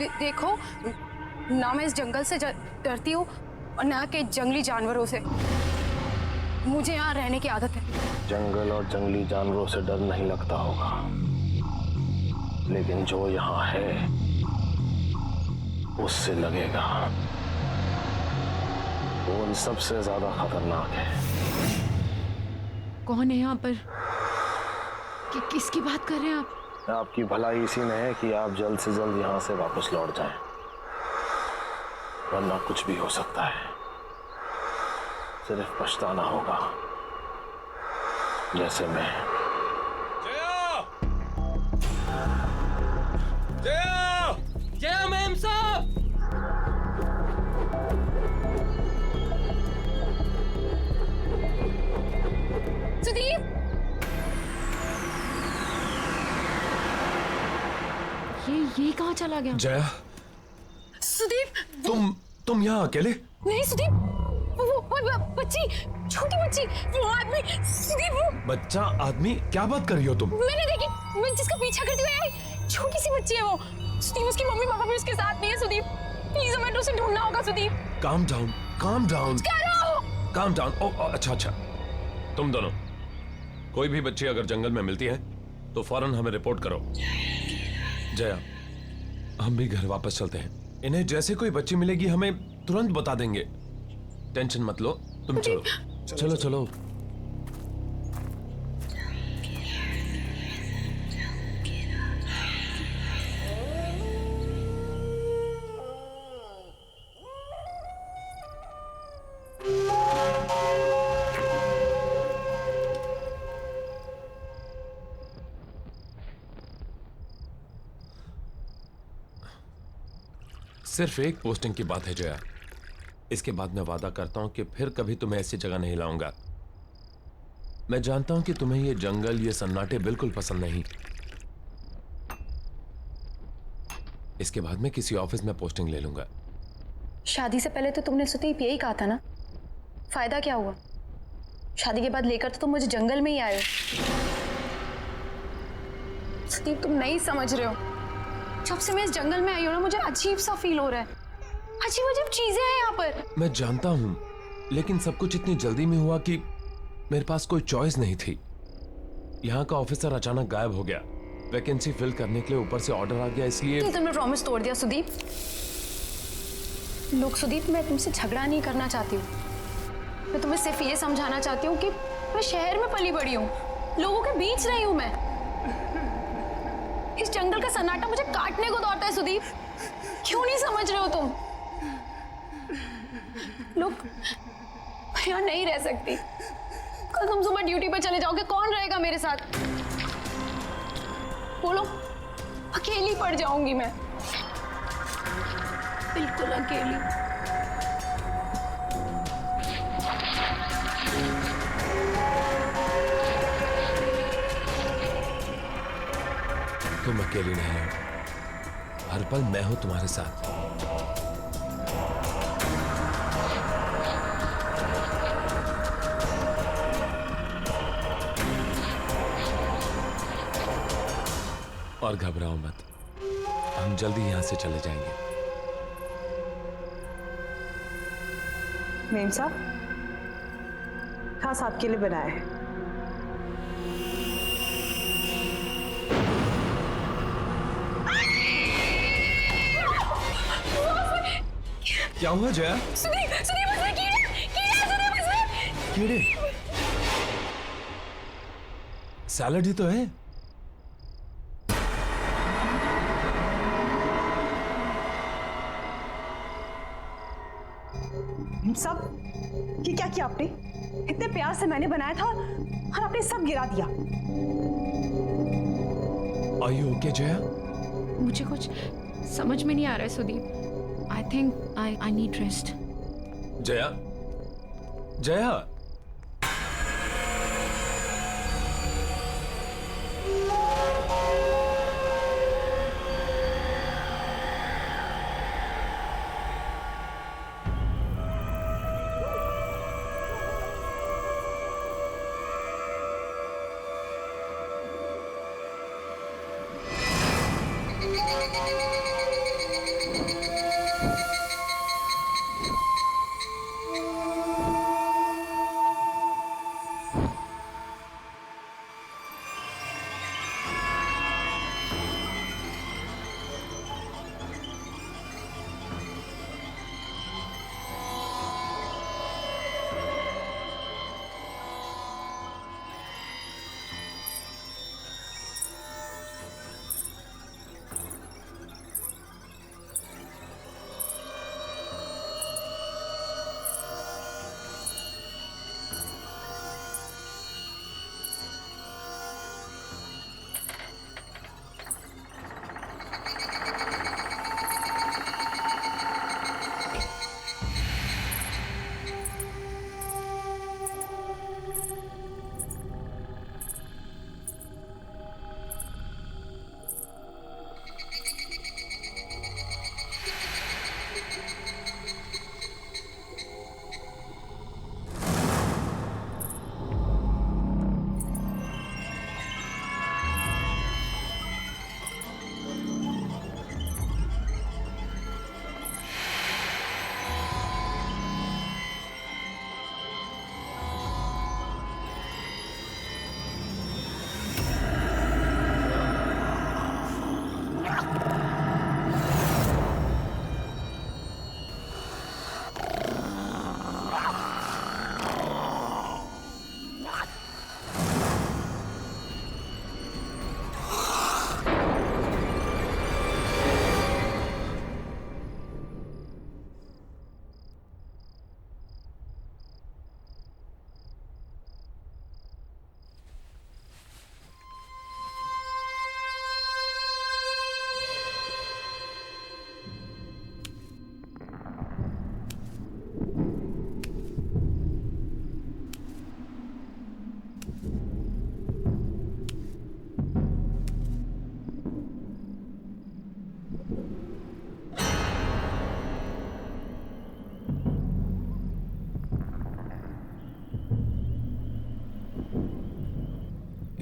देखो, ना मैं इस जंगल से डरती हूँ और ना के जंगली जानवरों से। मुझे यहाँ रहने की आदत है। जंगल और जंगली जानवरों से डर नहीं लगता होगा, लेकिन जो यहाँ है उससे लगेगा। वो उन सबसे ज्यादा खतरनाक है। कौन है यहाँ पर? किसकी बात कर रहे हैं आप? आपकी भलाई इसी में है कि आप जल्द से जल्द यहाँ से वापस लौट जाएं, वरना कुछ भी हो सकता है। सिर्फ पछताना होगा, जैसे मैं। जया! जया! जया मैम साहब! सुदीप! ये कहाँ चला गया? जया, सुदीप! तुम यहाँ अकेले? नहीं सुदीप, वो बच्ची, छोटी बच्ची, वो आदमी, सुदीप वो। बच्चा आदमी? क्या बात कर रही हो तुम? मैंने देखी, मैं जिसका पीछा करती हुई आई, छोटी सी बच्ची है वो। सुदीप, उसकी मम्मी पापा भी उसके साथ नहीं है सुदीप। प्लीज हमें उसे ढूंढना होगा Sudeep. Calm down, calm down, कह रहा हूँ। Calm down. ओ अच्छा अच्छा, तुम दोनों कोई भी बच्ची अगर जंगल में मिलती है तो फौरन हमें रिपोर्ट करो। जया, हम भी घर वापस चलते हैं। इन्हें जैसे कोई बच्ची मिलेगी हमें तुरंत बता देंगे। टेंशन मत लो, तुम चलो चलो चलो। सिर्फ एक पोस्टिंग की बात है जया, इसके बाद मैं वादा करता हूं कि फिर कभी तुम्हें ऐसी जगह नहीं लाऊंगा। मैं जानता हूं कि तुम्हें ये जंगल, ये सन्नाटे बिल्कुल पसंद नहीं। इसके बाद मैं किसी ऑफिस में पोस्टिंग ले लूंगा। शादी से पहले तो तुमने सुदीप यही कहा था ना? फायदा क्या हुआ? शादी के बाद लेकर तो तुम मुझे जंगल में ही आए हो। सुदीप, तुम नहीं समझ रहे हो। जब से मैं इस जंगल में आई हूं ना, मुझे अजीब सा फील हो रहा है। अजीब अजीब चीजें हैं यहाँ पर। मैं जानता हूं, लेकिन सब कुछ इतनी जल्दी में हुआ कि मेरे पास कोई चॉइस नहीं थी। यहाँ का ऑफिसर अचानक गायब हो गया। वैकेंसी फिल करने के लिए ऊपर से ऑर्डर आ गया, इसलिए तुमने प्रॉमिस तोड़ दिया सुदीप। लोग, सुदीप, मैं तुमसे झगड़ा नहीं करना चाहती हूँ। मैं तुम्हें सिर्फ ये समझाना चाहती हूँ कि मैं शहर में पली बड़ी हूँ, लोगों के बीच रही हूँ मैं। इस जंगल का सन्नाटा मुझे काटने को दौड़ता है सुदीप। क्यों नहीं समझ रहे हो तुम? लोग, मैं यहाँ नहीं रह सकती। कल तुम सुबह ड्यूटी पर चले जाओगे, कौन रहेगा मेरे साथ? बोलो, अकेली पड़ जाऊंगी मैं, बिल्कुल अकेली। तुम अकेली नहीं हो, हर पल मैं हूं तुम्हारे साथ। और घबराओ मत, हम जल्दी यहां से चले जाएंगे। मेम साहब, खास आपके लिए बनाया है। क्या हुआ जया? सुदीप, सुदीप, उसमें कीड़े, सुदीप, उसमें कीड़े? सैलड ही तो है। सब ये क्या किया आपने? इतने प्यार से मैंने बनाया था और आपने सब गिरा दिया। Are you okay, Jaya? मुझे कुछ समझ में नहीं आ रहा है Sudeep. I think I need rest. Jaya, Jaya,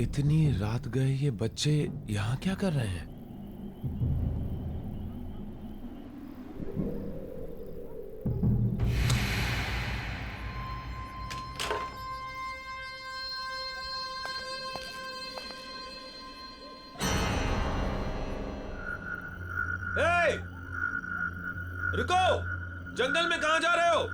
इतनी रात गए ये बच्चे यहाँ क्या कर रहे हैं? ए! रुको! जंगल में कहां जा रहे हो?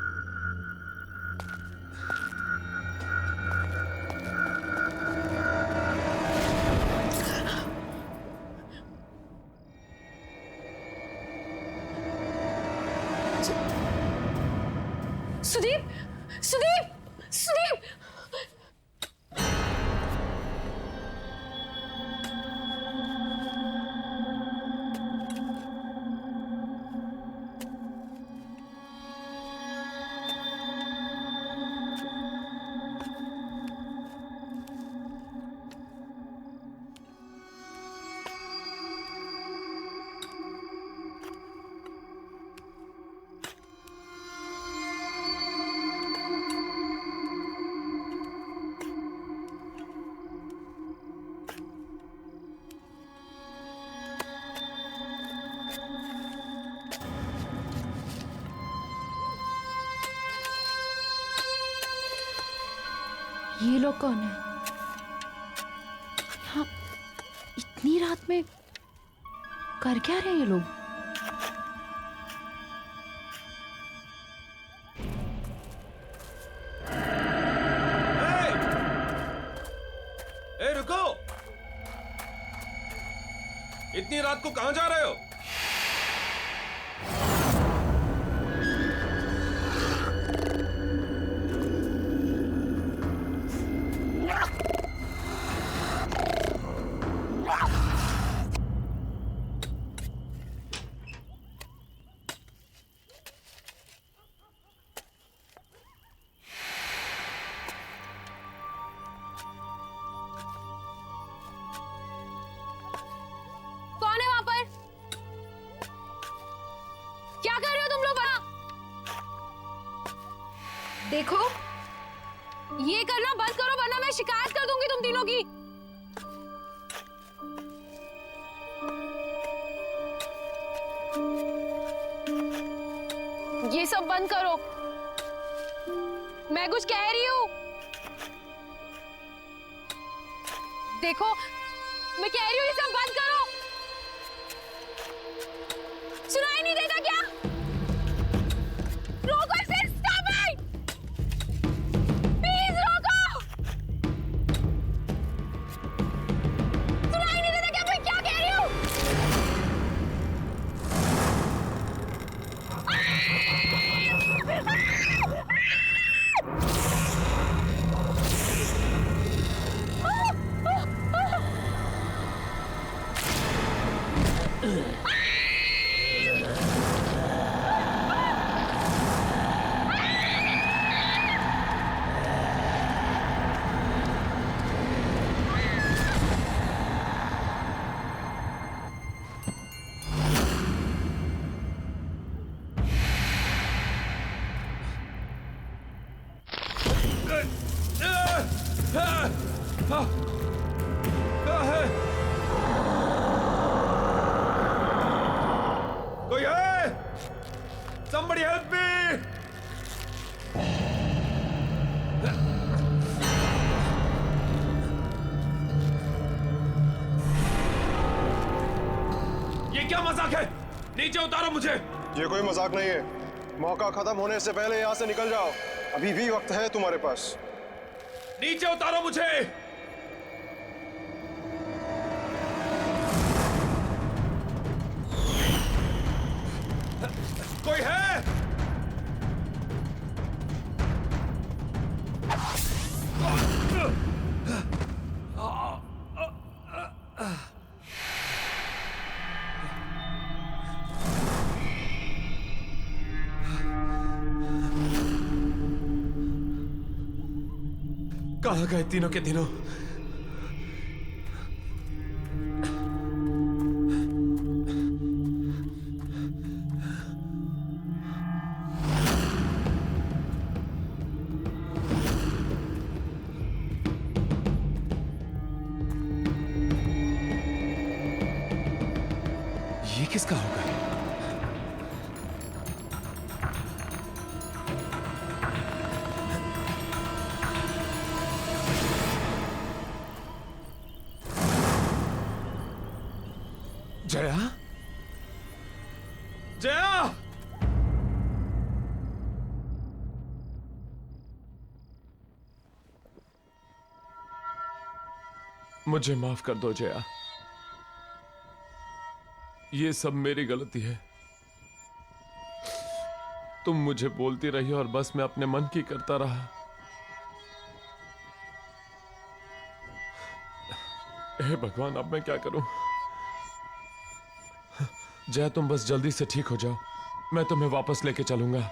सुदीप, सुदीप, सुदीप! ये लोग कौन है? यहाँ इतनी रात में कर क्या रहे हैं ये लोग? ए, रुको! इतनी रात को कहां जा रहे हो? कौन है वहां पर? क्या कर रहे हो तुम लोग वहां? देखो, ये करना बंद करो वरना मैं शिकायत कर दूंगी तुम तीनों की। ये सब बंद करो। मैं कुछ कह रही हूं। देखो, मैं कह रही हूं ये सब बंद करो। सुनाई नहीं देता क्या? रोको इसे, स्टॉप इट! प्लीज रोको! सुनाई नहीं देता क्या मैं क्या कह रही हूं? कोई है? Somebody help me! ये क्या मजाक है? नीचे उतारो मुझे। ये कोई मजाक नहीं है। मौका खत्म होने से पहले यहाँ से निकल जाओ। अभी भी वक्त है तुम्हारे पास। नीचे उतारो मुझे। कोई है? कहाँ गए तीनों के तीनों? ये किसका होगा? जया? जया! मुझे माफ कर दो जया। ये सब मेरी गलती है। तुम मुझे बोलती रही और बस मैं अपने मन की करता रहा। हे भगवान, अब मैं क्या करूं? जया, तुम बस जल्दी से ठीक हो जाओ। मैं तुम्हें वापस लेके चलूंगा।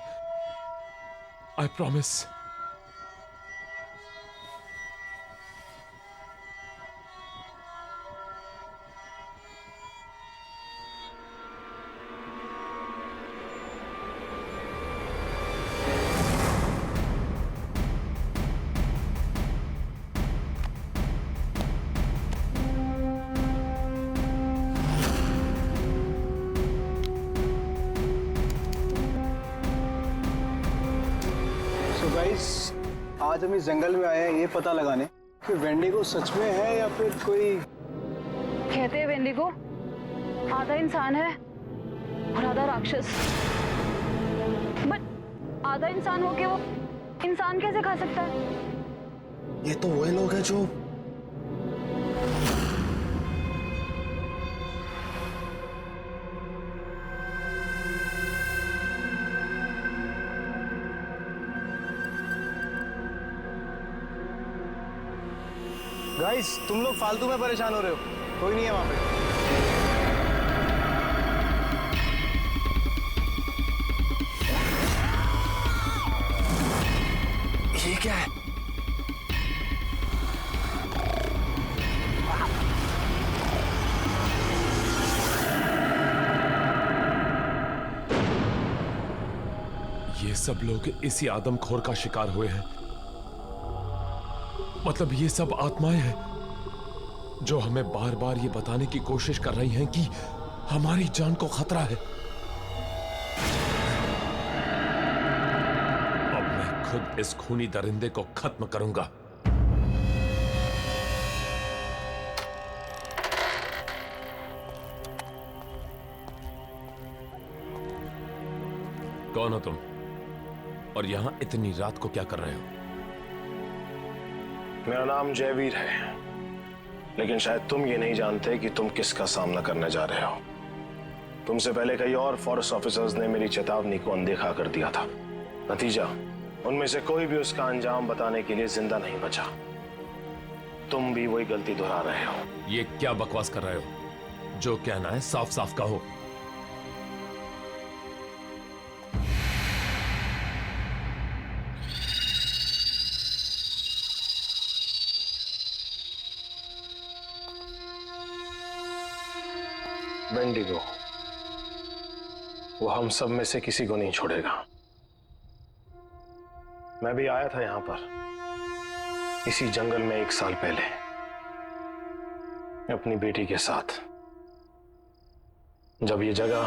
I promise. गाइस, आज हम इस जंगल में आए हैं ये पता लगाने कि वेंडिगो सच में है या फिर कोई। कहते हैं वेंडिगो आधा इंसान है और आधा राक्षस। बट आधा इंसान होके वो इंसान कैसे खा सकता है? ये तो वही लोग हैं जो गाइस, तुम लोग फालतू में परेशान हो रहे हो। कोई नहीं है वहां पे। ये क्या है? ये सब लोग इसी आदमखोर का शिकार हुए हैं। मतलब ये सब आत्माएं हैं जो हमें बार बार ये बताने की कोशिश कर रही हैं कि हमारी जान को खतरा है। अब मैं खुद इस खूनी दरिंदे को खत्म करूंगा। कौन हो तुम? और यहां इतनी रात को क्या कर रहे हो? मेरा नाम जयवीर है, लेकिन शायद तुम ये नहीं जानते कि तुम किसका सामना करने जा रहे हो। तुमसे पहले कई और फॉरेस्ट ऑफिसर्स ने मेरी चेतावनी को अनदेखा कर दिया था। नतीजा, उनमें से कोई भी उसका अंजाम बताने के लिए जिंदा नहीं बचा। तुम भी वही गलती दोहरा रहे हो। ये क्या बकवास कर रहे हो? जो कहना है साफ साफ कहो। वेंडिगो, वो हम सब में से किसी को नहीं छोड़ेगा। मैं भी आया था यहां पर इसी जंगल में 1 साल पहले अपनी बेटी के साथ, जब ये जगह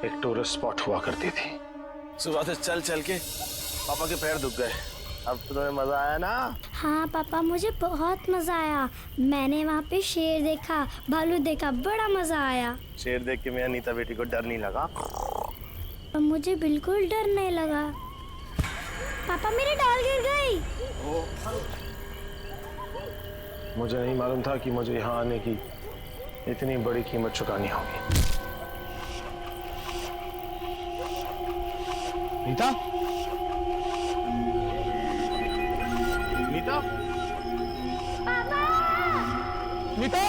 एक टूरिस्ट स्पॉट हुआ करती थी। सुबह से चल चल के पापा के पैर दुख गए। अब तो तुम्हें मजा आया ना? हाँ पापा, मुझे बहुत मजा आया। मैंने वहाँ पे शेर देखा, भालू देखा, बड़ा मजा आया। शेर देख के मेरा नीता बेटी को डर नहीं लगा? मुझे बिल्कुल डर नहीं लगा। पापा, मेरी डाल गिर गई। मुझे नहीं मालूम था कि मुझे यहाँ आने की इतनी बड़ी कीमत चुकानी होगी। नीता? नीता? नीता?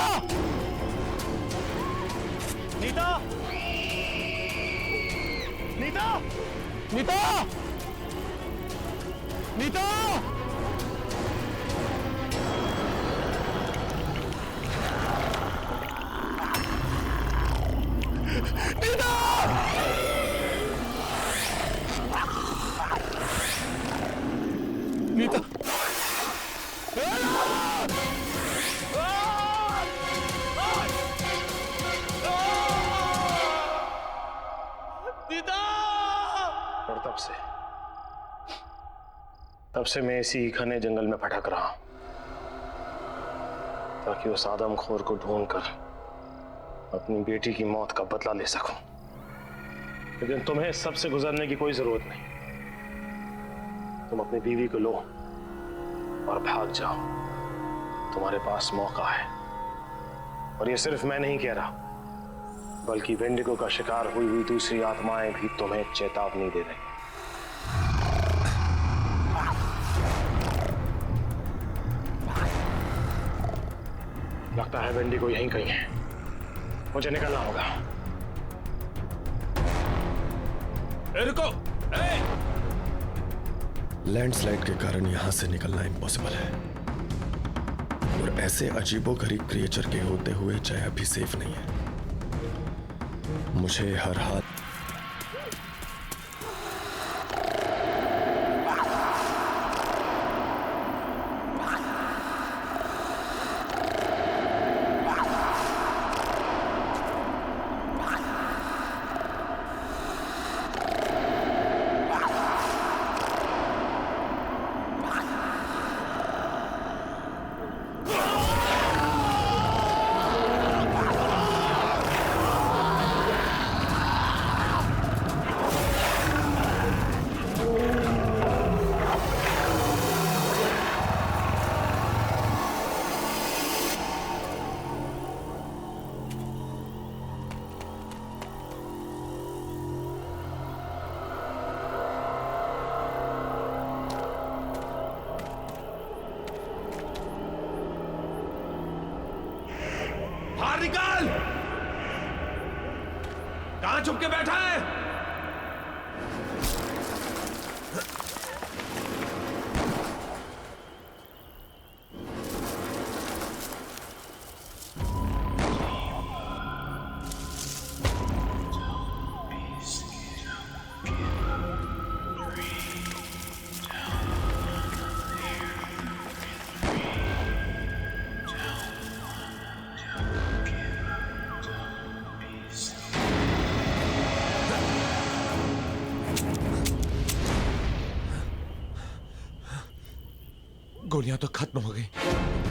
नीता? नीता? नीता? नीता? नीता? नीता? तब से मैं इसी घने जंगल में भटक रहा हूं, ताकि उस आदमखोर को ढूंढकर अपनी बेटी की मौत का बदला ले सकूं। लेकिन तुम्हें इस सब से गुजरने की कोई जरूरत नहीं। तुम अपनी बीवी को लो और भाग जाओ। तुम्हारे पास मौका है। और ये सिर्फ मैं नहीं कह रहा, बल्कि वेंडिगो का शिकार हुई हुई दूसरी आत्माएं भी तुम्हें चेतावनी दे रही। लगता है वेंडिगो यहीं कहीं है। मुझे निकलना होगा। रुको! लैंडस्लाइड के कारण यहां से निकलना इम्पॉसिबल है, और ऐसे अजीबोगरीब क्रिएचर के होते हुए जया भी सेफ नहीं है। मुझे हर हाथ बाहर निकाल! कहां छुप के बैठा है? गोलियां तो खत्म हो गई।